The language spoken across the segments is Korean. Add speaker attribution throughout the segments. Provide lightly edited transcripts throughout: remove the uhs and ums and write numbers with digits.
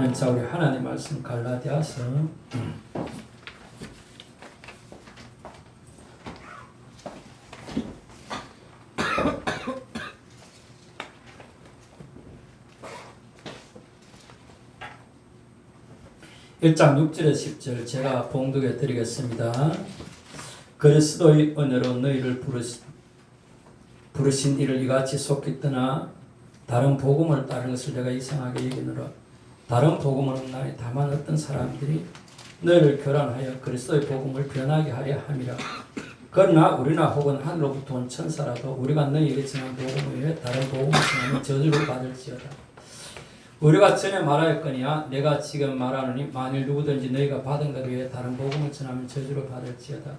Speaker 1: 아멘. 자, 우리 하나님 말씀 갈라디아서 1장 6절에 10절 제가 봉독해 드리겠습니다. 그리스도의 은혜로 너희를 부르신 이를 이같이 속히 떠나 다른 복음을 따르는 것을 내가 이상하게 여기노라. 다른 복음을 없나니 다만 어떤 사람들이 너희를 교란하여 그리스도의 복음을 변하게 하려 함이라. 그러나 우리나 혹은 하늘로부터 온 천사라도 우리가 너희에게 전한 복음을 위해 다른 복음을 전하면 저주를 받을지어다. 우리가 전에 말하였거니와 내가 지금 말하노니 만일 누구든지 너희가 받은 것 위에 다른 복음을 전하면 저주를 받을지어다.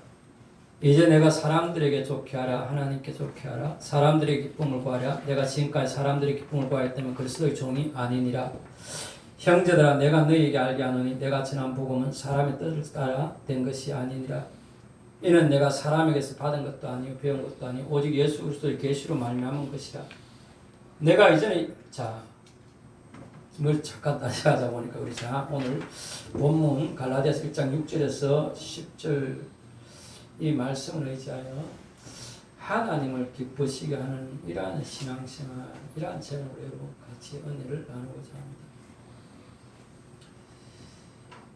Speaker 1: 이제 내가 사람들에게 좋게 하라 하나님께 좋게 하라 사람들의 기쁨을 구하라 내가 지금까지 사람들의 기쁨을 구하였다면 그리스도의 종이 아니니라. 형제들아 내가 너희에게 알게 하노니 내가 전한 복음은 사람의 뜻을 따라 된 것이 아니니라. 이는 내가 사람에게서 받은 것도 아니요 배운 것도 아니요 오직 예수 그리스도의 계시로 말미암은 것이라. 내가 이전에 뭘 잠깐 다시 하자 보니까 우리 자 오늘 본문 갈라디아서 1장 6절에서 10절 이 말씀을 의지하여 하나님을 기쁘시게 하는 이러한 신앙생활, 이러한 제목으로 여러분 같이 은혜를 나누고자 합니다.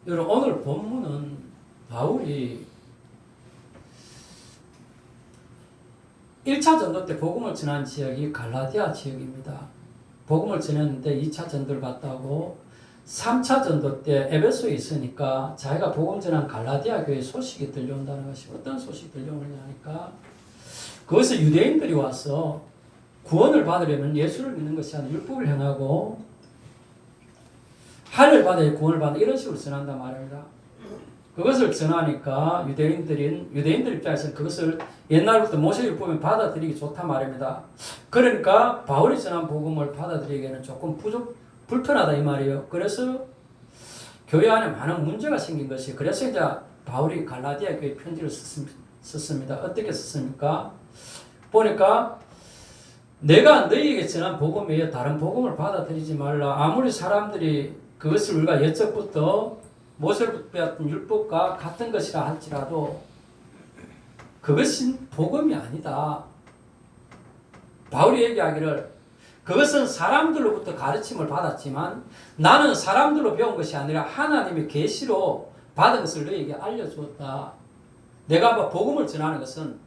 Speaker 1: 여러분 오늘 본문은 바울이 1차 전도 때 복음을 전한 지역이 갈라디아 지역입니다. 복음을 전했는데 2차 전도를 갔다 오고 3차 전도 때 에베소에 있으니까 자기가 복음 전한 갈라디아 교회 소식이 들려온다는 것이 어떤 소식이 들려오느냐 하니까 그것을 유대인들이 와서 구원을 받으려면 예수를 믿는 것이 아니라 율법을 행하고 할례를 받아야 구원을 받는 이런 식으로 전한단 말입니다. 그것을 전하니까 유대인들 입장에서는 그것을 옛날부터 모세 율법을 받아들이기 좋단 말입니다. 그러니까 바울이 전한 복음을 받아들이기에는 조금 불편하다 이 말이에요. 그래서 교회 안에 많은 문제가 생긴 것이 그래서 이제 바울이 갈라디아 교회 편지를 썼습니다. 어떻게 썼습니까? 보니까 내가 너희에게 전한 복음 외에 다른 복음을 받아들이지 말라. 아무리 사람들이 그것을 우리가 옛적부터 모세로부터 배웠던 율법과 같은 것이라 할지라도 그것은 복음이 아니다. 바울이 얘기하기를 그것은 사람들로부터 가르침을 받았지만 나는 사람들로 배운 것이 아니라 하나님의 계시로 받은 것을 너희에게 알려주었다. 내가 복음을 전하는 것은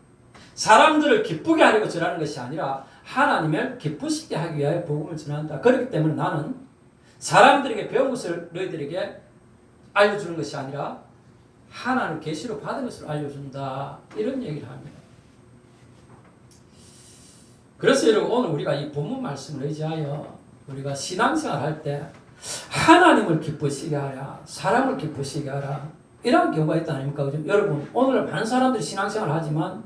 Speaker 1: 사람들을 기쁘게 하려고 전하는 것이 아니라 하나님을 기쁘시게 하기 위하여 복음을 전한다. 그렇기 때문에 나는 사람들에게 배운 것을 너희들에게 알려주는 것이 아니라 하나님 계시로 받은 것을 알려준다. 이런 얘기를 합니다. 그래서 여러분 오늘 우리가 이 본문 말씀을 의지하여 우리가 신앙생활 할 때 하나님을 기쁘시게 하라, 사람을 기쁘시게 하라 이런 경우가 있다 아닙니까? 그죠? 여러분 오늘 많은 사람들이 신앙생활을 하지만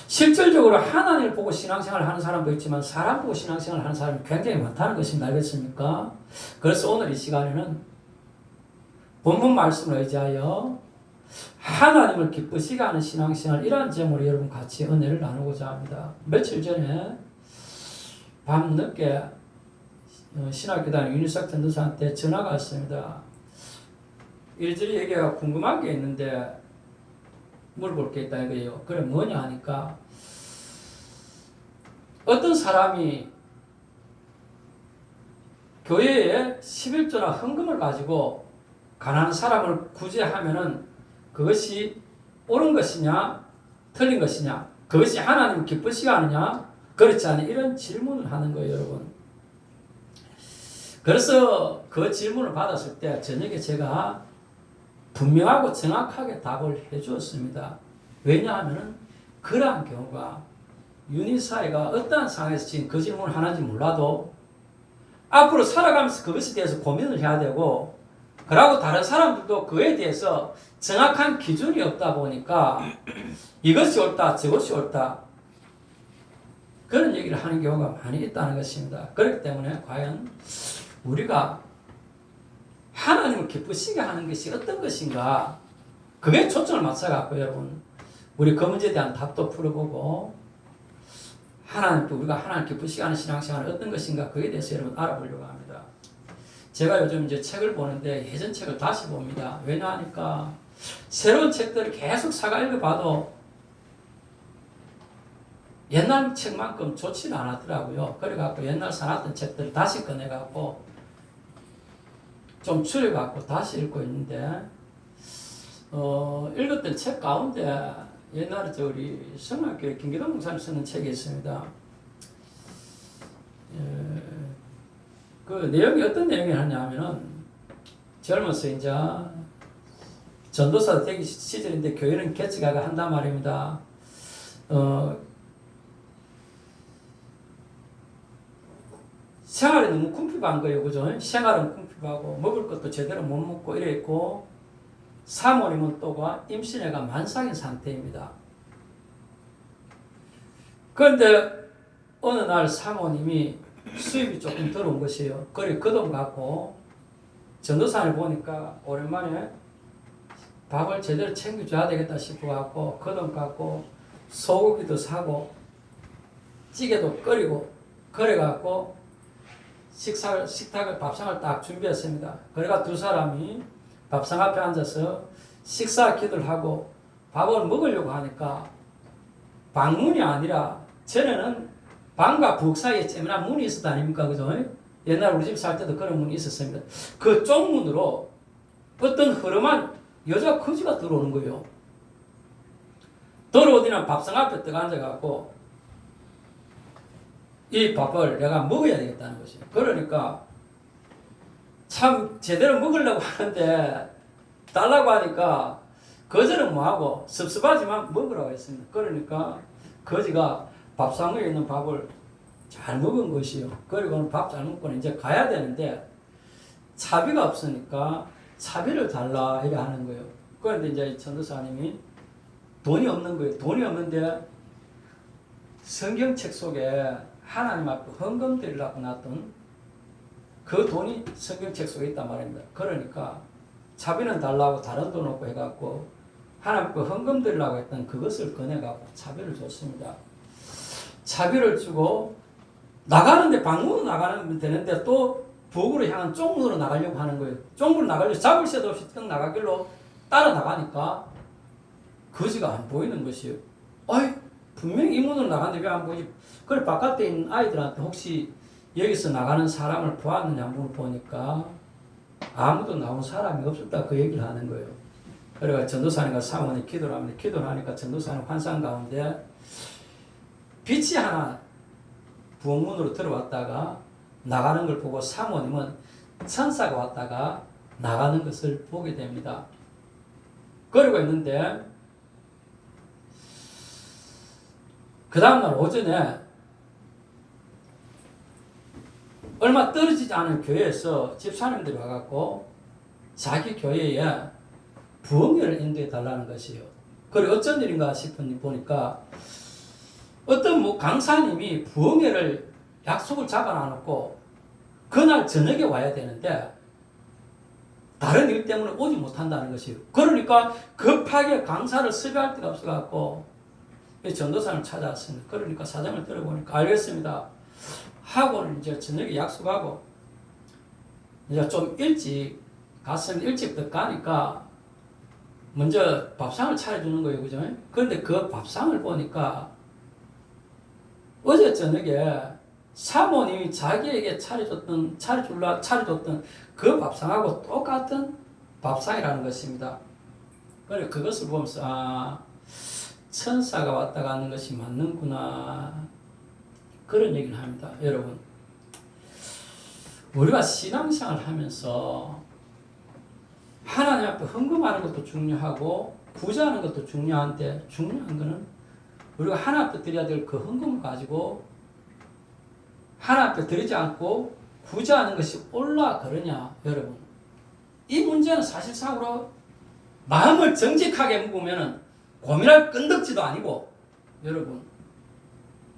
Speaker 1: 실질적으로 하나님을 보고 신앙생활을 하는 사람도 있지만 사람 보고 신앙생활을 하는 사람이 굉장히 많다는 것입니다. 알겠습니까? 그래서 오늘 이 시간에는 본문 말씀을 의지하여 하나님을 기쁘시게 하는 신앙생활 이러한 제목으로 여러분 같이 은혜를 나누고자 합니다. 며칠 전에 밤늦게 신학교 다니는 윤희석 전도사한테 전화가 왔습니다. 이리저리 얘기가 궁금한 게 있는데 물어볼 게 있다 이거예요. 그래 뭐냐 하니까 어떤 사람이 교회에 11조나 헌금을 가지고 가난한 사람을 구제하면은 그것이 옳은 것이냐 틀린 것이냐 그것이 하나님을 기쁘시게 하느냐 그렇지 않냐 이런 질문을 하는 거예요. 여러분 그래서 그 질문을 받았을 때 저녁에 제가 분명하고 정확하게 답을 해 주었습니다. 왜냐하면 그러한 경우가 윤희사회가 어떠한 상황에서 지금 그 질문을 하는지 몰라도 앞으로 살아가면서 그것에 대해서 고민을 해야 되고 그러고 다른 사람들도 그에 대해서 정확한 기준이 없다 보니까 이것이 옳다 저것이 옳다 그런 얘기를 하는 경우가 많이 있다는 것입니다. 그렇기 때문에 과연 우리가 하나님을 기쁘시게 하는 것이 어떤 것인가 그게 초점을 맞춰갖고 여러분 우리 그 문제에 대한 답도 풀어보고 우리가 하나님 기쁘시게 하는 신앙생활은 어떤 것인가 그에 대해서 여러분 알아보려고 합니다. 제가 요즘 이제 책을 보는데 예전 책을 다시 봅니다. 왜냐하니까 새로운 책들을 계속 사가 읽어봐도 옛날 책만큼 좋지는 않았더라고요. 그래갖고 옛날 사놨던 책들을 다시 꺼내갖고 좀 추려갖고 다시 읽고 있는데, 읽었던 책 가운데 옛날에 우리 성악교회 김기동 목사님 쓰는 책이 있습니다. 그 내용이 어떤 내용이 하냐면은, 젊어서 이제 전도사 되기 시절인데 교회는 개척하고 한단 말입니다. 생활이 너무 궁핍한 거예요. 그죠? 생활은 궁핍하고 먹을 것도 제대로 못 먹고 이래 있고, 사모님은 또가 임신해가 만삭인 상태입니다. 그런데 어느 날 사모님이 수입이 조금 들어온 것이에요. 그래 그 돈 갖고 전도사를 보니까 오랜만에 밥을 제대로 챙겨줘야 되겠다 싶어갖고 그 돈 갖고 소고기도 사고 찌개도 끓이고 그래갖고 밥상을 딱 준비했습니다. 그래가 두 사람이 밥상 앞에 앉아서 식사 기도를 하고 밥을 먹으려고 하니까 방문이 아니라, 전에는 방과 북 사이에 쬐면한 문이 있었다 아닙니까? 그죠? 옛날 우리 집 살 때도 그런 문이 있었습니다. 그 쪽문으로 어떤 허름한 여자 거지가 들어오는 거예요. 들어오더니 밥상 앞에 딱 앉아갖고 이 밥을 내가 먹어야 되겠다는 것이에요. 그러니까 참 제대로 먹으려고 하는데 달라고 하니까 거절은 뭐하고 섭섭하지만 먹으라고 했습니다. 그러니까 거지가 밥상 위에 있는 밥을 잘 먹은 것이요. 그리고는 밥 잘 먹고는 이제 가야 되는데 차비가 없으니까 차비를 달라 이래 하는 거예요. 그런데 이제 전도사님이 돈이 없는 거예요. 돈이 없는데 성경책 속에 하나님 앞에 헌금 드리려고 놨던 그 돈이 성경책 속에 있단 말입니다. 그러니까 차비는 달라고 다른 돈 없고 해갖고 하나님 앞에 헌금 드리려고 했던 그것을 꺼내갖고 차비를 줬습니다. 차비를 주고 나가는데, 방문으로 나가면 되는데 또 부엌으로 향한 쪽문으로 나가려고 하는 거예요. 쪽문으로 나가려고 잡을 새도 없이 딱 나가길로 따라 나가니까 거지가 안 보이는 것이에요. 어이, 분명히 이 문으로 나가는데 왜 안 보이지? 그래 바깥에 있는 아이들한테 혹시 여기서 나가는 사람을 보았느냐 물어 보니까 아무도 나온 사람이 없었다 그 얘기를 하는 거예요. 그래가 전도사님과 사모님 기도를 합니다. 기도를 하니까 전도사님 환상 가운데 빛이 하나 부엌문으로 들어왔다가 나가는 걸 보고 사모님은 천사가 왔다가 나가는 것을 보게 됩니다. 그러고 있는데 그 다음날 오전에 얼마 떨어지지 않은 교회에서 집사님들이 와갖고 자기 교회에 부흥회를 인도해 달라는 것이에요. 그리고 어쩐 일인가 싶으니 보니까 어떤 강사님이 부흥회를 약속을 잡아놔놓고 그날 저녁에 와야 되는데 다른 일 때문에 오지 못한다는 것이에요. 그러니까 급하게 강사를 섭외할 데가 없어갖고 전도사를 찾아왔습니다. 그러니까 사정을 들어보니까 알겠습니다 하고는 이제 저녁에 약속하고 이제 좀 일찍 갔으면 일찍 가니까 먼저 밥상을 차려주는 거예요. 그죠? 그런데 그 밥상을 보니까 어제 저녁에 사모님이 자기에게 차려줬던 그 밥상하고 똑같은 밥상이라는 것입니다. 그래 그것을 보면서 천사가 왔다 가는 것이 맞는구나 그런 얘기를 합니다. 여러분, 우리가 신앙생활을 하면서 하나님 앞에 헌금하는 것도 중요하고 구제하는 것도 중요한데 중요한 것은 우리가 하나님 앞에 드려야 될 그 헌금을 가지고 하나님 앞에 드리지 않고 구제하는 것이 옳나 그러냐. 여러분, 이 문제는 사실상으로 마음을 정직하게 먹으면 고민할 끈덕지도 아니고, 여러분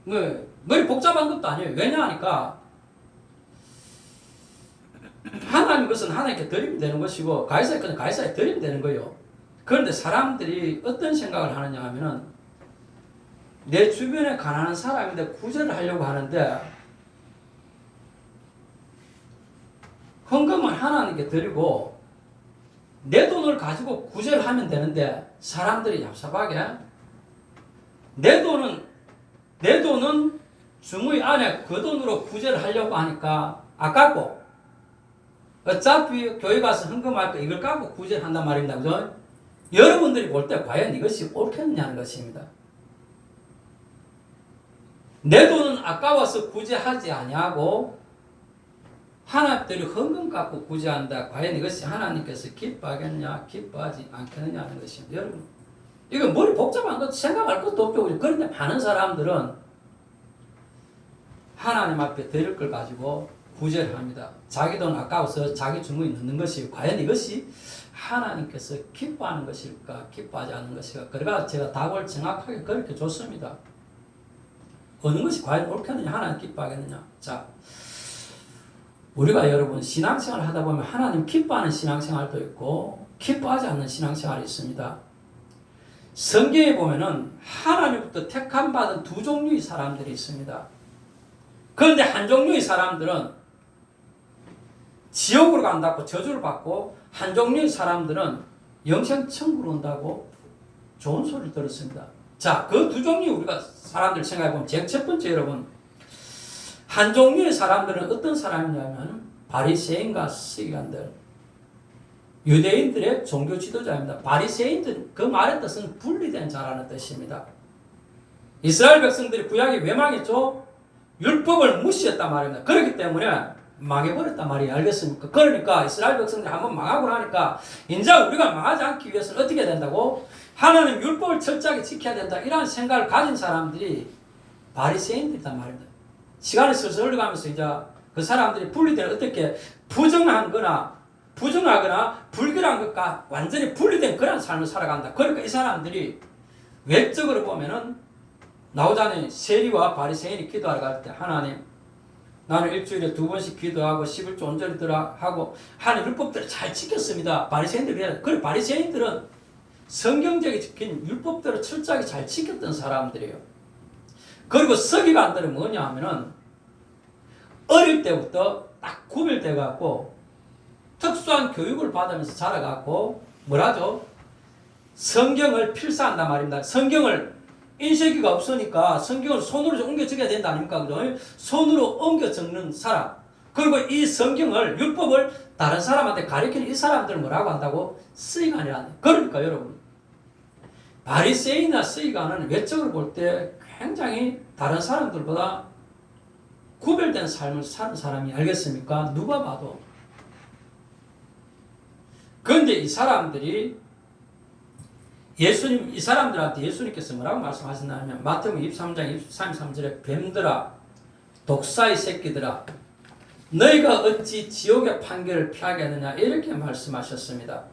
Speaker 1: 머리 복잡한 것도 아니에요. 왜냐하니까 하나님 것은 하나님께 드리면 되는 것이고 가이사의 것은 가이사에 드리면 되는 거예요. 그런데 사람들이 어떤 생각을 하느냐 하면은 내 주변에 가난한 사람인데 구제를 하려고 하는데 헌금을 하나님께 드리고 내 돈을 가지고 구제를 하면 되는데 사람들이 얍삽하게 내 돈은 주머니 안에 그 돈으로 구제를 하려고 하니까 아깝고 어차피 교회 가서 헌금할 거 이걸 갖고 구제를 한단 말입니다. 그죠? 여러분들이 볼 때 과연 이것이 옳겠느냐는 것입니다. 내 돈은 아까워서 구제하지 아니하고 하나님들이 헌금 갖고 구제한다. 과연 이것이 하나님께서 기뻐하겠느냐 기뻐하지 않겠느냐는 것입니다. 여러분 이거 머리 복잡한 것 생각할 것도 없죠. 그런데 많은 사람들은 하나님 앞에 드릴 걸 가지고 구제를 합니다. 자기 돈 아까워서 자기 주머니 넣는 것이 과연 이것이 하나님께서 기뻐하는 것일까 기뻐하지 않는 것일까. 그래가 제가 답을 정확하게 그렇게 줬습니다. 어느 것이 과연 옳겠느냐 하나님 기뻐하겠느냐. 자, 우리가 여러분 신앙생활을 하다 보면 하나님 기뻐하는 신앙생활도 있고 기뻐하지 않는 신앙생활이 있습니다. 성경에 보면은 하나님부터 택함받은 두 종류의 사람들이 있습니다. 그런데 한 종류의 사람들은 지옥으로 간다고 저주를 받고 한 종류의 사람들은 영생천국으로 온다고 좋은 소리를 들었습니다. 자, 그 두 종류 우리가 사람들 생각해보면 제일 첫 번째 여러분 한 종류의 사람들은 어떤 사람이냐면 바리새인과 서기관들 유대인들의 종교 지도자입니다. 바리새인들 그 말의 뜻은 분리된 자라는 뜻입니다. 이스라엘 백성들이 구약에 왜 망했죠? 율법을 무시했단 말입니다. 그렇기 때문에 망해버렸단 말이에요. 알겠습니까? 그러니까 이스라엘 백성들이 한번 망하고 나니까 이제 우리가 망하지 않기 위해서는 어떻게 된다고? 하나님 율법을 철저하게 지켜야 된다. 이런 생각을 가진 사람들이 바리새인들이란 말입니다. 시간이 슬슬 흘러가면서 이제 그 사람들이 분리된 어떻게 부정하거나 불결한 것과 완전히 분리된 그런 삶을 살아간다. 그러니까 이 사람들이 외적으로 보면은 나오잖아요. 세리와 바리새인이 기도하러 갈 때 하나님 나는 일주일에 2번씩 기도하고 11조 온전히 하고 하나님 율법들을 잘 지켰습니다. 바리새인들이 그래 바리새인들은 성경적인 지킨 율법대로 철저하게 잘 지켰던 사람들이에요. 그리고 서기관들은 뭐냐 하면은 어릴 때부터 딱 구별돼 갖고 특수한 교육을 받으면서 자라갖고 뭐라죠? 성경을 필사한단 말입니다. 성경을 인쇄기가 없으니까 성경을 손으로 좀 옮겨 적어야 된다 아닙니까? 그죠? 손으로 옮겨 적는 사람. 그리고 이 성경을 율법을 다른 사람한테 가르치는 이 사람들을 뭐라고 한다고? 서기관이라는. 그러니까 여러분 바리새인이나 서기관은 외적으로 볼 때 굉장히 다른 사람들보다 구별된 삶을 사는 사람이 알겠습니까? 누가 봐도. 그런데 이 사람들이 이 사람들한테 예수님께서 뭐라고 말씀하셨냐면 마태복음 23장 23절에 뱀들아 독사의 새끼들아 너희가 어찌 지옥의 판결을 피하겠느냐 이렇게 말씀하셨습니다.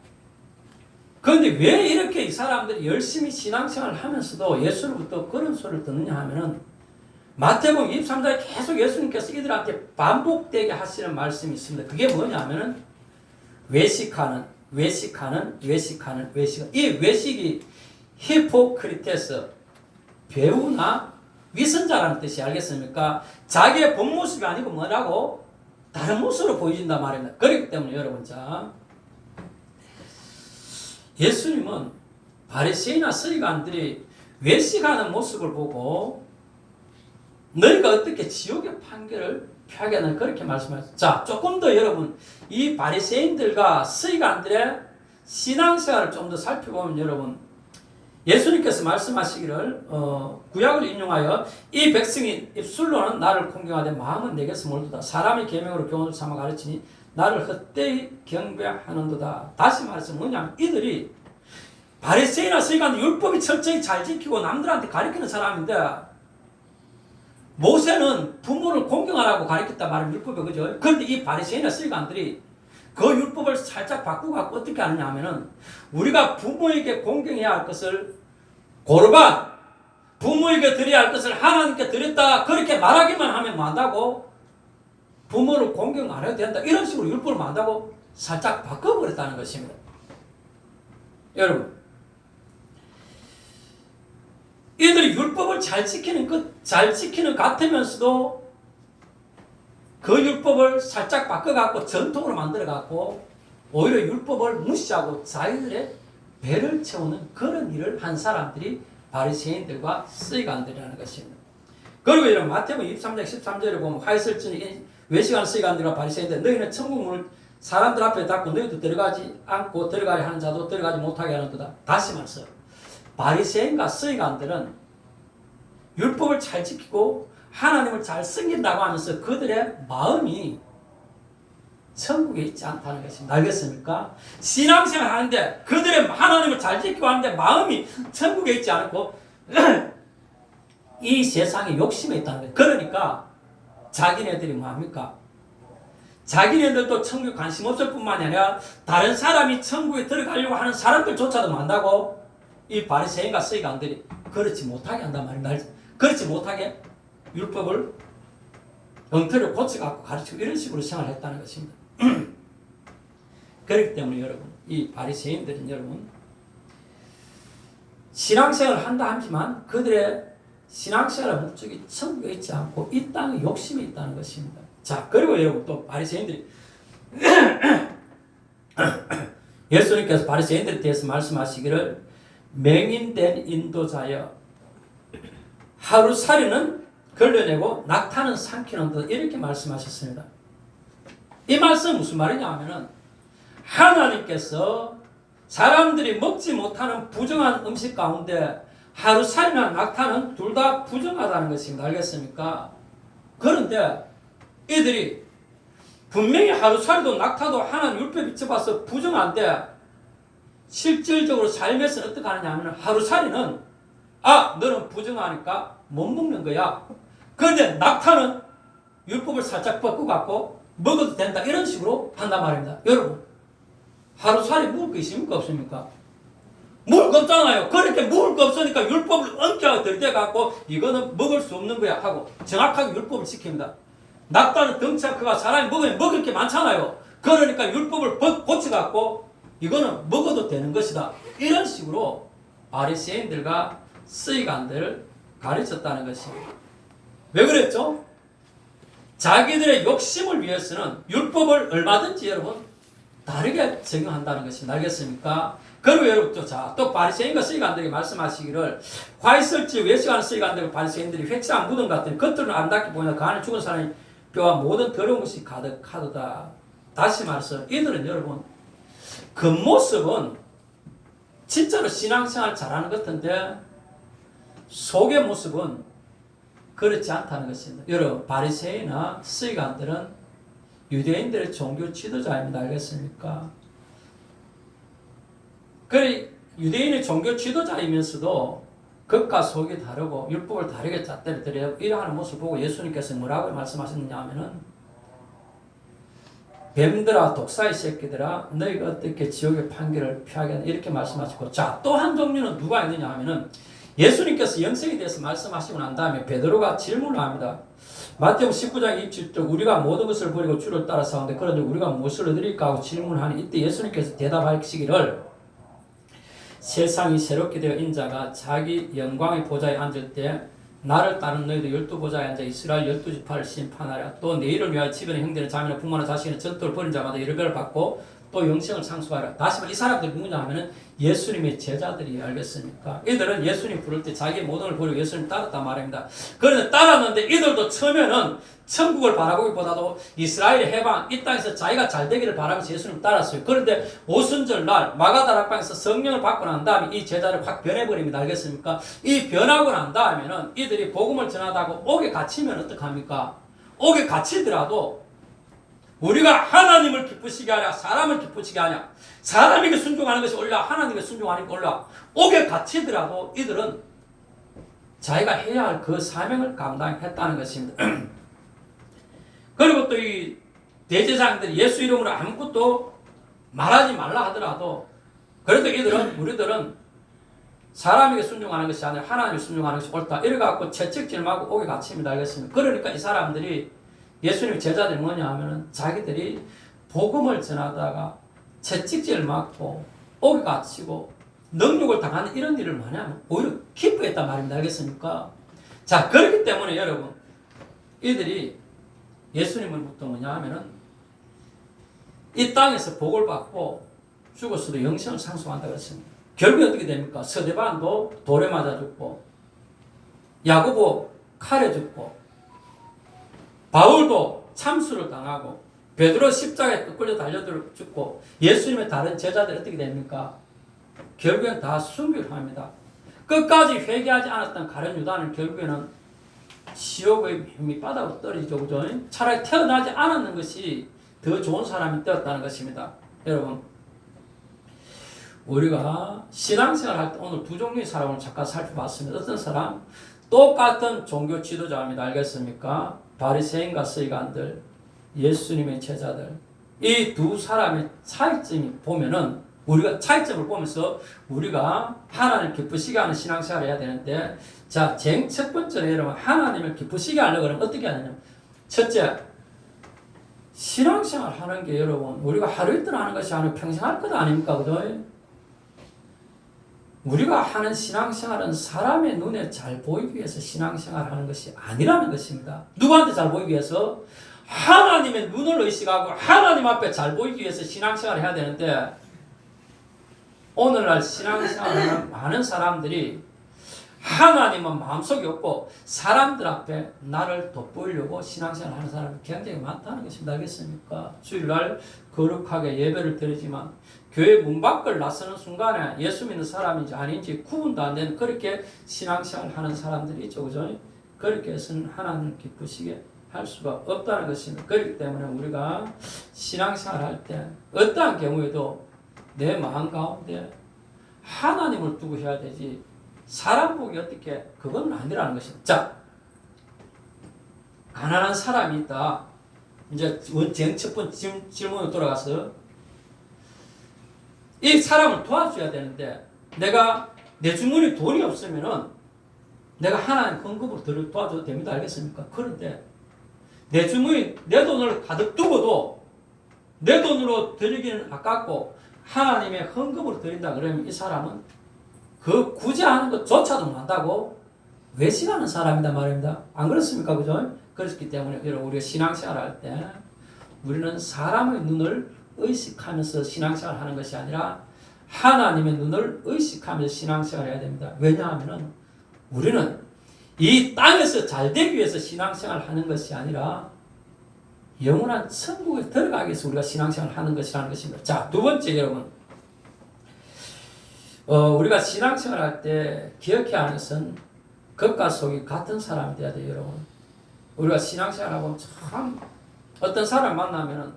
Speaker 1: 그런데 왜 이렇게 이 사람들이 열심히 신앙생활을 하면서도 예수로부터 그런 소리를 듣느냐 하면은 마태복음 23장에 계속 예수님께서 이들한테 반복되게 하시는 말씀이 있습니다. 그게 뭐냐 하면은 외식하는 이 외식이 히포크리테스 배우나 위선자라는 뜻이 알겠습니까? 자기의 본 모습이 아니고 뭐라고? 다른 모습으로 보여준단 말입니다. 그렇기 때문에 여러분 자 예수님은 바리새인이나 서기관들이 외식하는 모습을 보고 너희가 어떻게 지옥의 판결을 피하겠느냐 그렇게 말씀하셨어요. 자, 조금 더 여러분 이 바리새인들과 서기관들의 신앙생활을 좀 더 살펴보면 여러분 예수님께서 말씀하시기를 구약을 인용하여 이 백성이 입술로는 나를 공경하되 마음은 내게서 멀도다. 사람의 계명으로 교훈을 삼아 가르치니 나를 헛되이 경배하는도다. 다시 말해서 뭐냐면 이들이 바리새인이나 서기관들 율법이 철저히 잘 지키고 남들한테 가르치는 사람인데 모세는 부모를 공경하라고 가르쳤단 말은 율법이 그죠? 그런데 이 바리새인이나 서기관들이 그 율법을 살짝 바꾸고 어떻게 하느냐 하면은 우리가 부모에게 공경해야 할 것을 고르반 부모에게 드려야 할 것을 하나님께 드렸다 그렇게 말하기만 하면 뭐 한다고? 부모를 공경 안 해도 된다 이런 식으로 율법을 뭐 한다고? 살짝 바꿔버렸다는 것입니다. 여러분 이들이 율법을 잘 지키는 것 같으면서도 그 율법을 살짝 바꿔갖고 전통으로 만들어갖고 오히려 율법을 무시하고 자기들의 배를 채우는 그런 일을 한 사람들이 바리새인들과 서기관들이라는 것입니다. 그리고 이런 마태복음 23장 13절에 보면 화이설전이 외식하는 서기관들과 바리새인들 너희는 천국문을 사람들 앞에 닫고 너희도 들어가지 않고 들어가야 하는 자도 들어가지 못하게 하는도다. 다시 말해서 바리새인과 서기관들은 율법을 잘 지키고 하나님을 잘 섬긴다고 하면서 그들의 마음이 천국에 있지 않다는 것입니다. 알겠습니까? 신앙생활 하는데 그들의 하나님을 잘 지키고 하는데 마음이 천국에 있지 않고 이 세상에 욕심에 있다는 거예요. 그러니까 자기네들이 뭐합니까? 자기네들도 천국에 관심 없을 뿐만 아니라 다른 사람이 천국에 들어가려고 하는 사람들조차도 만나고 이 바리새인과 서기관들이 그렇지 못하게 한단 말입니다. 그렇지 못하게 율법을 엉터리로 고쳐갖고 가르치고 이런 식으로 생활했다는 것입니다. 그렇기 때문에 여러분 이 바리새인들은 여러분 신앙생활을 한다 하지만 그들의 신앙생활의 목적이 천국에 있지 않고 이 땅에 욕심이 있다는 것입니다. 자, 그리고 여러분 또 바리새인들이 예수님께서 바리새인들에 대해서 말씀하시기를 맹인된 인도자여 하루살이는 걸려내고 낙타는 삼키는 듯 이렇게 말씀하셨습니다. 이 말씀은 무슨 말이냐 하면은 하나님께서 사람들이 먹지 못하는 부정한 음식 가운데 하루살이나 낙타는 둘 다 부정하다는 것입니다. 알겠습니까? 그런데 이들이 분명히 하루살이도 낙타도 하나님 율법에 비춰봐서 부정한데 실질적으로 삶에서는 어떻게 하느냐 하면 하루살이는 너는 부정하니까 못 먹는 거야. 그런데 낙타는 율법을 살짝 바꿔갖고 먹어도 된다. 이런 식으로 한단 말입니다. 여러분, 하루살이 먹을 거 있습니까? 없습니까? 먹을 거 없잖아요. 그렇게 먹을 거 없으니까 율법을 엄격하게 들대갖고 이거는 먹을 수 없는 거야 하고 정확하게 율법을 지킵니다. 낙타는 덩치가 크가 사람이 먹으면 먹을 게 많잖아요. 그러니까 율법을 고쳐갖고 이거는 먹어도 되는 것이다. 이런 식으로 바리새인들과 서기관들을 가르쳤다는 것입니다. 왜 그랬죠? 자기들의 욕심을 위해서는 율법을 얼마든지 여러분 다르게 적용한다는 것입니다. 알겠습니까? 그리고 여러분 또 바리새인과 서기관들이 말씀하시기를 화이설지 외식하는 서기관들과 바리새인들이 회치한 무덤 같더니 겉으로는 아름답게 보이나 그 안에 죽은 사람의 뼈와 모든 더러운 것이 가득하도다. 다시 말해서 이들은 여러분 겉모습은 진짜로 신앙생활 잘하는 것 같은데 속의 모습은 그렇지 않다는 것입니다. 여러분 바리새인이나 서기관들은 유대인들의 종교 지도자입니다. 알겠습니까? 그래 유대인의 종교 지도자이면서도 겉과 속이 다르고 율법을 다르게 잣대를 들여 이러한 모습을 보고 예수님께서 뭐라고 말씀하셨느냐 하면은 뱀들아 독사의 새끼들아 너희가 어떻게 지옥의 판결을 피하겠나 이렇게 말씀하시고 자, 또 한 종류는 누가 있느냐 하면은 예수님께서 영생에 대해서 말씀하시고 난 다음에 베드로가 질문을 합니다. 마태복음 19장 27절 우리가 모든 것을 버리고 주를 따라 싸우는데 그런데 우리가 무엇을 얻으리까 하고 질문하니 이때 예수님께서 대답하시기를 세상이 새롭게 되어 인자가 자기 영광의 보좌에 앉을 때 나를 따른 너희도 12보좌에 앉아 이스라엘 12지파를 심판하라. 또 내일을 위하여 집에는 형제는 자매는 부모는 자식은 전토를 벌인 자마다 열배를 받고 또 영생을 상속하라. 다시 말해 이 사람들이 누구냐 하면은 예수님의 제자들이 알겠습니까? 이들은 예수님 부를 때 자기의 모든 걸 버리고 예수님 따랐단 말입니다. 그런데 따랐는데 이들도 처음에는 천국을 바라보기보다도 이스라엘의 해방, 이 땅에서 자기가 잘 되기를 바라면서 예수님 따랐어요. 그런데 오순절 날 마가다락방에서 성령을 받고 난 다음에 이 제자를 확 변해버립니다. 알겠습니까? 이 변하고 난 다음에는 이들이 복음을 전하다고 옥에 갇히면 어떡합니까? 옥에 갇히더라도 우리가 하나님을 기쁘시게 하냐 사람을 기쁘시게 하냐 사람에게 순종하는 것이 올라 하나님에게 순종하는 게 올라 옥에 갇히더라도 이들은 자기가 해야 할 그 사명을 감당했다는 것입니다. 그리고 또 이 대제사장들이 예수 이름으로 아무것도 말하지 말라 하더라도 그래도 우리들은 사람에게 순종하는 것이 아니라 하나님께 순종하는 것이 옳다 이래갖고 채찍질하고 옥에 갇힙니다. 알겠습니까? 그러니까 이 사람들이 예수님의 제자들이 뭐냐 하면은 자기들이 복음을 전하다가 채찍질 맞고 옥에 갇히고 능욕을 당하는 이런 일을 많이 하면 오히려 기뻐했단 말입니다. 알겠습니까? 자, 그렇기 때문에 여러분 이들이 예수님으로부터 뭐냐 하면은 이 땅에서 복을 받고 죽었어도 영생을 상속한다 그랬습니다. 결국에 어떻게 됩니까? 서대반도 돌에 맞아 죽고, 야고보 칼에 죽고, 바울도 참수를 당하고, 베드로 십자가에 끌려 달려 죽고, 예수님의 다른 제자들이 어떻게 됩니까? 결국엔 다 순교를 합니다. 끝까지 회개하지 않았던 가룟 유다는 결국에는 지옥의 밑바닥으로 떨어지죠. 그죠? 차라리 태어나지 않았는 것이 더 좋은 사람이 되었다는 것입니다. 여러분, 우리가 신앙생활 할 때 오늘 두 종류의 사람을 잠깐 살펴봤습니다. 어떤 사람? 똑같은 종교 지도자입니다. 알겠습니까? 바리새인과 서기관들, 예수님의 제자들. 이 두 사람의 차이점이 보면은, 우리가 차이점을 보면서 우리가 하나님을 기쁘시게 하는 신앙생활을 해야 되는데, 자, 첫 번째로 여러분, 하나님을 기쁘시게 하려고 그러면 어떻게 하느냐? 첫째, 신앙생활 하는 게 여러분, 우리가 하루 이틀 하는 것이 아니고 평생 할 것 아닙니까? 그죠? 우리가 하는 신앙생활은 사람의 눈에 잘 보이기 위해서 신앙생활을 하는 것이 아니라는 것입니다. 누구한테 잘 보이기 위해서? 하나님의 눈을 의식하고 하나님 앞에 잘 보이기 위해서 신앙생활을 해야 되는데, 오늘날 신앙생활하는 많은 사람들이 하나님은 마음속에 없고 사람들 앞에 나를 돋보이려고 신앙생활 하는 사람이 굉장히 많다는 것입니다. 알겠습니까? 주일날 거룩하게 예배를 드리지만 교회 문 밖을 나서는 순간에 예수 믿는 사람인지 아닌지 구분도 안 되는 그렇게 신앙생활 하는 사람들이 있죠. 그죠? 그렇게 해서는 하나님을 기쁘시게 할 수가 없다는 것입니다. 그렇기 때문에 우리가 신앙생활 할 때 어떠한 경우에도 내 마음 가운데 하나님을 두고 해야 되지, 사람 보기 어떻게, 그건 아니라는 것입니다. 자, 가난한 사람이 있다. 이제 첫 번째 질문으로 돌아가서 이 사람을 도와줘야 되는데, 내가 내 주머니에 돈이 없으면은 내가 하나님 헌금으로 도와줘도 됩니다. 알겠습니까? 그런데 내 주머니, 내 돈을 가득 두고도 내 돈으로 드리기는 아깝고 하나님의 헌금으로 드린다 그러면 이 사람은 그 구제하는 것조차도 못한다고 외식하는 사람이다 말입니다. 안 그렇습니까? 그죠? 그렇기 때문에 여러분, 우리가 신앙생활 할 때 우리는 사람의 눈을 의식하면서 신앙생활 하는 것이 아니라 하나님의 눈을 의식하면서 신앙생활 해야 됩니다. 왜냐하면 우리는 이 땅에서 잘 되기 위해서 신앙생활 하는 것이 아니라 영원한 천국에 들어가기 위해서 우리가 신앙생활 하는 것이라는 것입니다. 자, 두 번째 여러분, 우리가 신앙생활 할 때 기억해야 하는 것은 겉과 속이 같은 사람이 돼야 돼요. 여러분, 우리가 신앙생활하고 참 어떤 사람 만나면은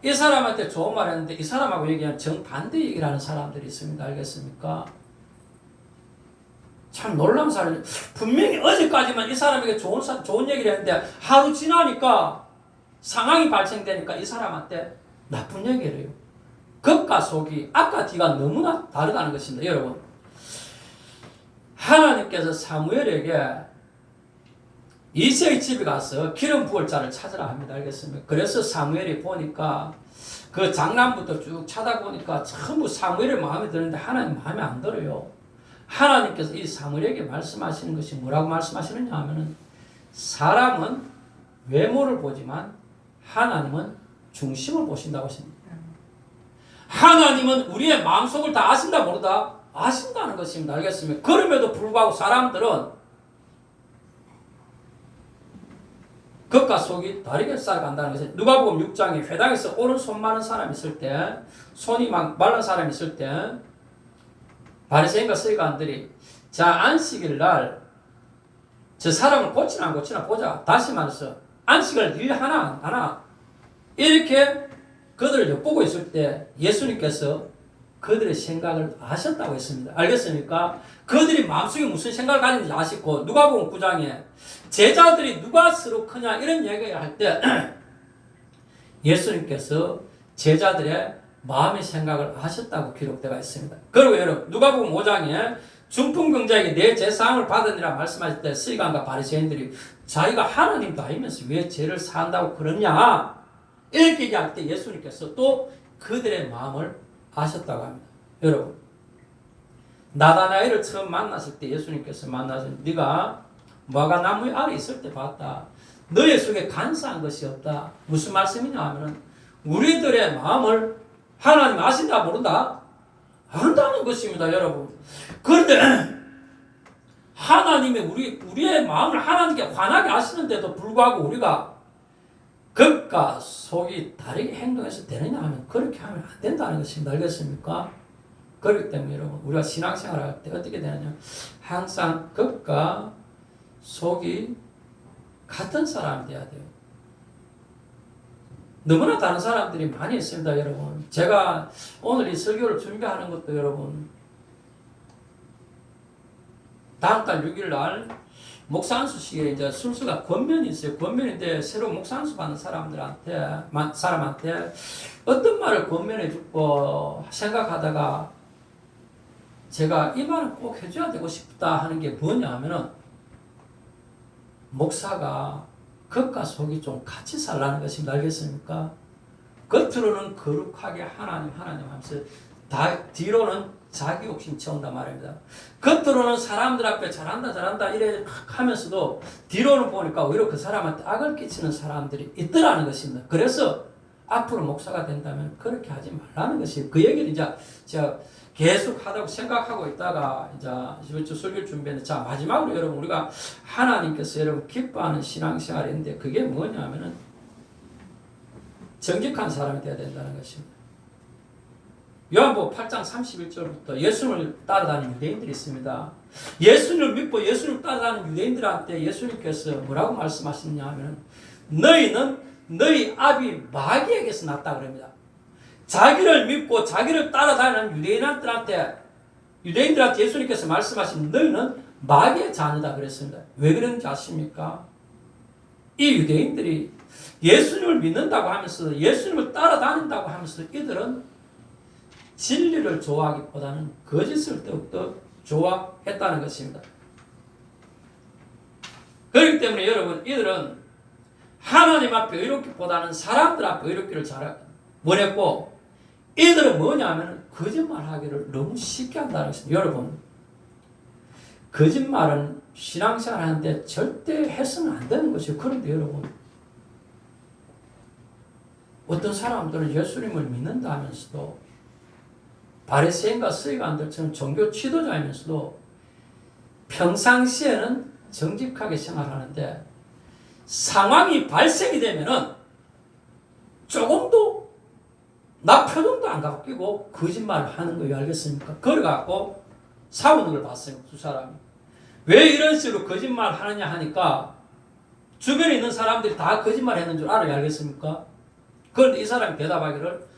Speaker 1: 이 사람한테 좋은 말 했는데 이 사람하고 얘기하면 정반대 얘기를 하는 사람들이 있습니다. 알겠습니까? 참 놀라운 사람이, 분명히 어제까지만 이 사람에게 좋은 얘기를 했는데 하루 지나니까 상황이 발생되니까 이 사람한테 나쁜 얘기를 해요. 겉과 속이 앞과 뒤가 너무나 다르다는 것입니다. 여러분, 하나님께서 사무엘에게 이새의 집에 가서 기름 부을 자를 찾으라 합니다. 알겠습니까? 그래서 사무엘이 보니까 그 장남부터 쭉 찾아보니까 전부 사무엘의 마음에 드는데 하나님 마음에 안 들어요. 하나님께서 이 사무엘에게 말씀하시는 것이 뭐라고 말씀하시느냐 하면은, 사람은 외모를 보지만 하나님은 중심을 보신다고 하십니다. 하나님은 우리의 마음속을 다 아신다 모르다? 아신다는 것입니다. 알겠습니까? 그럼에도 불구하고 사람들은 겉과 속이 다르게 살아간다는 것은, 누가복음 6장에 회당에서 오른손 마른 사람이 있을 때, 손이 막 마른 사람이 있을 때 바리새인과 서기관들이, 자, 안식일 날 저 사람을 고치나 안 고치나 보자. 다시 말해서 안식을 일 하나 안 하나, 이렇게 그들을 엿보고 있을 때 예수님께서 그들의 생각을 아셨다고 했습니다. 알겠습니까? 그들이 마음속에 무슨 생각을 가지는지 아시고, 누가복음 9장에 제자들이 누가 서로 크냐 이런 얘기를 할 때 예수님께서 제자들의 마음의 생각을 아셨다고 기록되어 있습니다. 그리고 여러분, 누가복음 5장에 중풍병자에게 내 제사함을 받으니라 말씀하실 때 서기관과 바리새인들이 자기가 하나님도 아니면서 왜 죄를 사한다고 그러냐 이렇게 얘기할 때 예수님께서 또 그들의 마음을 아셨다고 합니다. 여러분, 나다나엘을 처음 만났을 때 예수님께서 만나서 네가 무화과 나무 아래 있을 때 봤다. 너의 속에 간사한 것이 없다. 무슨 말씀이냐 하면은 우리들의 마음을 하나님 아신다 모른다? 안다는 것입니다, 여러분. 그런데 하나님이 우리의 마음을 하나님께 환하게 아시는데도 불구하고 우리가 겉과 속이 다르게 행동해서 되느냐 하면 그렇게 하면 안 된다는 것입니다. 알겠습니까? 그렇기 때문에 여러분 우리가 신앙생활 할 때 어떻게 되느냐, 항상 겉과 속이 같은 사람이 돼야 돼요. 너무나 다른 사람들이 많이 있습니다, 여러분. 제가 오늘 이 설교를 준비하는 것도 여러분, 다음 달 6일 날 목사 안수식에 이제 순수가 권면이 있어요. 권면인데 새로 목사 안수 받는 사람한테 어떤 말을 권면해 주고 생각하다가 제가 이 말은 꼭 해줘야 되고 싶다 하는 게 뭐냐 하면은 목사가 겉과 속이 좀 같이 살라는 것입니다. 알겠습니까? 겉으로는 거룩하게 하나님 하면서 뒤로는 자기 욕심 채운단 말입니다. 겉으로는 사람들 앞에 잘한다 이래 하면서도 뒤로는 보니까 오히려 그 사람한테 악을 끼치는 사람들이 있더라는 것입니다. 그래서 앞으로 목사가 된다면 그렇게 하지 말라는 것이에요. 그 얘기를 이제 제가 계속 하다고 생각하고 있다가 이번 주 설교 준비했는데, 자, 마지막으로 여러분 우리가 하나님께서 여러분 기뻐하는 신앙생활인데 그게 뭐냐면은 정직한 사람이 되어야 된다는 것입니다. 요한복음 8장 31절부터 예수님을 따라다니는 유대인들이 있습니다. 예수님을 믿고 예수님을 따라다니는 유대인들한테 예수님께서 뭐라고 말씀하시느냐 하면 너희는 너희 아비 마귀에게서 났다 그럽니다. 자기를 믿고 자기를 따라다니는 유대인들한테 예수님께서 말씀하신 너희는 마귀의 자녀다 그랬습니다. 왜 그런지 아십니까? 이 유대인들이 예수님을 믿는다고 하면서 예수님을 따라다닌다고 하면서 이들은 진리를 좋아하기보다는 거짓을 더욱더 좋아했다는 것입니다. 그렇기 때문에 여러분 이들은 하나님 앞에 의롭기보다는 사람들 앞에 의롭기를 원했고, 이들은 뭐냐면 거짓말하기를 너무 쉽게 한다는 것입니다. 여러분, 거짓말은 신앙생활 하는데 절대 해서는 안 되는 것이에요. 그런데 여러분, 어떤 사람들은 예수님을 믿는다 하면서도 바리새인과 서기관들처럼 종교 지도자이면서도 평상시에는 정직하게 생활하는데 상황이 발생이 되면은 조금도 나 표정도 안 바뀌고 거짓말을 하는 거예요. 알겠습니까? 그래갖고 싸우는 걸 봤어요. 두 사람이. 왜 이런 식으로 거짓말 하느냐 하니까 주변에 있는 사람들이 다 거짓말 했는 줄 알아요. 알겠습니까? 그런데 이 사람이 대답하기를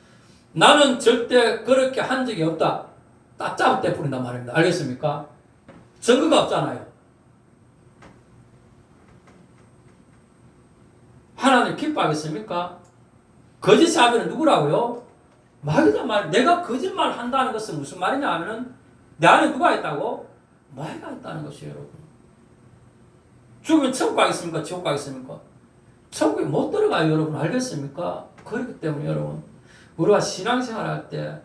Speaker 1: 나는 절대 그렇게 한 적이 없다. 딱 잡을 때 뿌린단 말입니다. 알겠습니까? 증거가 없잖아요. 하나님 기뻐하겠습니까? 거짓하면 누구라고요? 마귀다 말. 내가 거짓말 한다는 것은 무슨 말이냐 하면은 내 안에 누가 있다고? 마귀가 있다는 것이에요, 여러분. 죽으면 천국 가겠습니까? 지옥 가겠습니까? 천국에 못 들어가요, 여러분. 알겠습니까? 그렇기 때문에 여러분, 우리가 신앙생활 할 때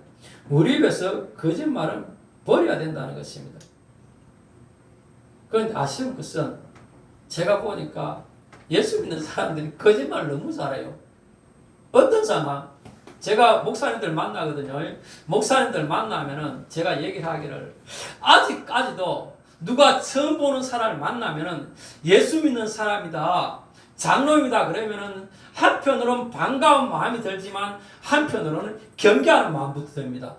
Speaker 1: 우리 입에서 거짓말은 버려야 된다는 것입니다. 그런데 아쉬운 것은 제가 보니까 예수 믿는 사람들이 거짓말을 너무 잘해요. 어떤 상황? 제가 목사님들 만나거든요. 목사님들 만나면은 제가 얘기를 하기를 아직까지도 누가 처음 보는 사람을 만나면은 예수 믿는 사람이다, 장로입니다 그러면은 한편으로는 반가운 마음이 들지만 한편으로는 경계하는 마음부터 듭니다.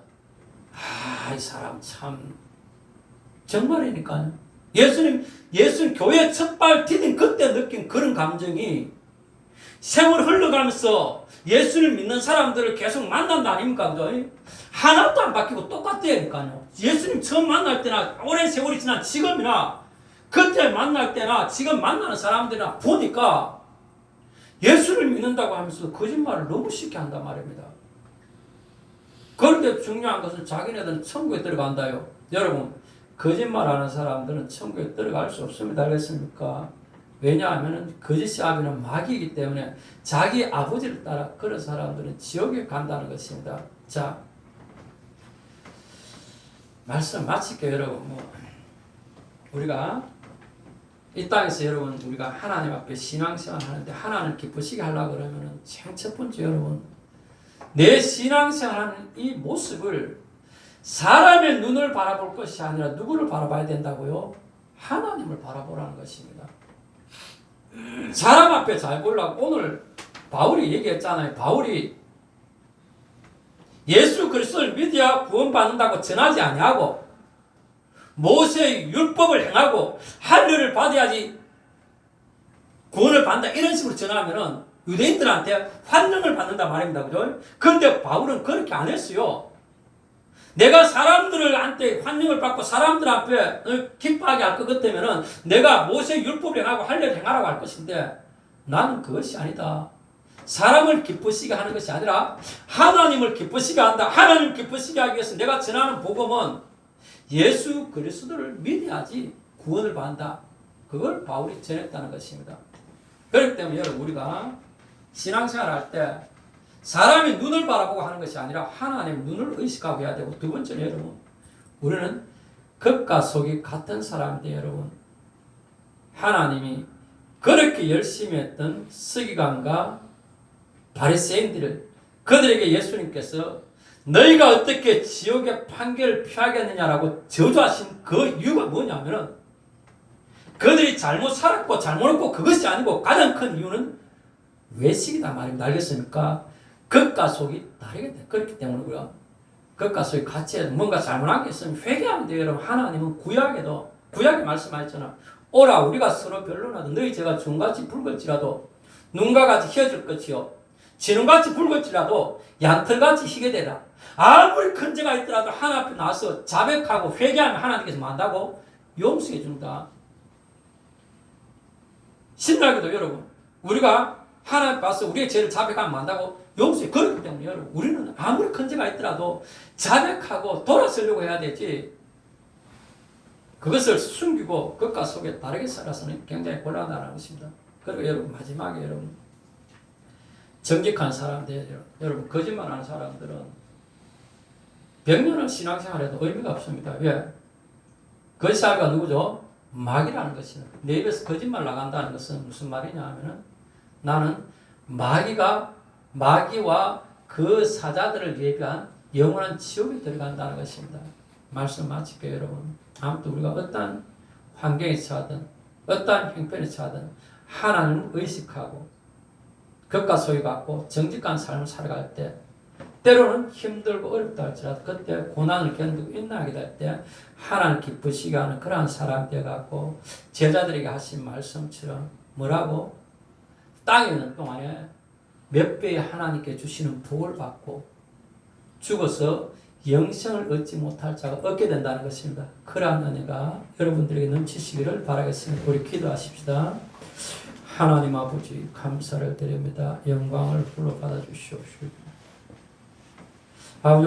Speaker 1: 이 사람 참 정말이니까요. 예수님 교회 첫발 디딘 그때 느낀 그런 감정이 세월 흘러가면서 예수를 믿는 사람들을 계속 만난다 아닙니까? 그죠? 하나도 안 바뀌고 똑같다니까요. 예수님 처음 만날 때나 오랜 세월이 지난 지금이나 그때 만날 때나 지금 만나는 사람들이나 보니까 예수를 믿는다고 하면서 거짓말을 너무 쉽게 한단 말입니다. 그런데 중요한 것은 자기네들은 천국에 들어간다요. 여러분, 거짓말하는 사람들은 천국에 들어갈 수 없습니다. 알겠습니까? 왜냐하면 거짓의 아비는 마귀이기 때문에 자기 아버지를 따라 그런 사람들은 지옥에 간다는 것입니다. 자, 말씀 마칠게요, 여러분. 우리가 이 땅에서 여러분 우리가 하나님 앞에 신앙생활 하는데 하나님을 기쁘시게 하려고 그러면은 첫 번째 여러분 내 신앙생활하는 이 모습을 사람의 눈을 바라볼 것이 아니라 누구를 바라봐야 된다고요? 하나님을 바라보라는 것입니다. 사람 앞에 잘 보려고 오늘 바울이 얘기했잖아요. 바울이 예수 그리스도를 믿어야 구원받는다고 전하지 아니하고 모세의 율법을 행하고 할례를 받아야지 구원을 받는다 이런 식으로 전하면은 유대인들한테 환영을 받는다 말입니다. 그죠? 그런데 바울은 그렇게 안 했어요. 내가 사람들한테 환영을 받고 사람들 앞에 기뻐하게 할 것 같으면은 내가 모세의 율법을 행하고 할례를 행하라고 할 것인데 나는 그것이 아니다. 사람을 기쁘시게 하는 것이 아니라 하나님을 기쁘시게 한다. 하나님을 기쁘시게 하기 위해서 내가 전하는 복음은 예수 그리스도를 믿어야지 구원을 받는다. 그걸 바울이 전했다는 것입니다. 그렇기 때문에 여러분 우리가 신앙생활 할 때 사람이 눈을 바라보고 하는 것이 아니라 하나님의 눈을 의식하고 해야 되고 두 번째는 여러분 우리는 겉과 속이 같은 사람인데 여러분 하나님이 그렇게 열심히 했던 서기관과 바리새인들을 그들에게 예수님께서 너희가 어떻게 지옥의 판결을 피하겠느냐라고 저주하신 그 이유가 뭐냐면은 그들이 잘못 살았고 잘못 했고 그것이 아니고 가장 큰 이유는 외식이다 말입니다. 알겠습니까? 겉과 속이 다르게 돼. 그렇기 때문에 우리가 겉과 속이 같이 해서 뭔가 잘못한 게 있으면 회개하면 돼요. 여러분 하나님은 구약에 말씀하셨잖아. 오라 우리가 서로 변론하도 너희 죄가 주홍같이 붉을지라도 눈과 같이 희어질 것이요 진홍같이 붉을지라도 양털같이 희게 되라. 아무리 큰 죄가 있더라도 하나님 앞에 나와서 자백하고 회개하면 하나님께서 만다고 용서해 준다. 신나게도 여러분 우리가 하나님 앞에 와서 우리의 죄를 자백하면 만다고 용서해. 그렇기 때문에 여러분 우리는 아무리 큰 죄가 있더라도 자백하고 돌아서려고 해야 되지 그것을 숨기고 겉과 속에 다르게 살아서는 굉장히 곤란하다는 것입니다. 그리고 여러분 마지막에 여러분 정직한 사람들 여러분 거짓말하는 사람들은 100년을 신앙생활해도 의미가 없습니다. 왜? 거짓말가 누구죠? 마귀라는 것입니다. 내 입에서 거짓말 나간다는 것은 무슨 말이냐 하면은 나는 마귀와 그 사자들을 예비한 영원한 지옥에 들어간다는 것입니다. 말씀 마칠게요 여러분. 아무튼 우리가 어떠한 환경에 처하든 어떠한 형편에 처하든 하나님을 의식하고 겉과 속이 같고 정직한 삶을 살아갈 때 때로는 힘들고 어렵다 할지라도 그때 고난을 견디고 인내하게 될 때 하나님 기쁘시게 하는 그러한 사람이 되어갖고 제자들에게 하신 말씀처럼 뭐라고? 땅에 있는 동안에 몇 배의 하나님께 주시는 복을 받고 죽어서 영생을 얻지 못할 자가 얻게 된다는 것입니다. 그러한 은혜가 여러분들에게 넘치시기를 바라겠습니다. 우리 기도하십시다. 하나님 아버지 감사를 드립니다. 영광을 불러 받아 주시옵시고 아버지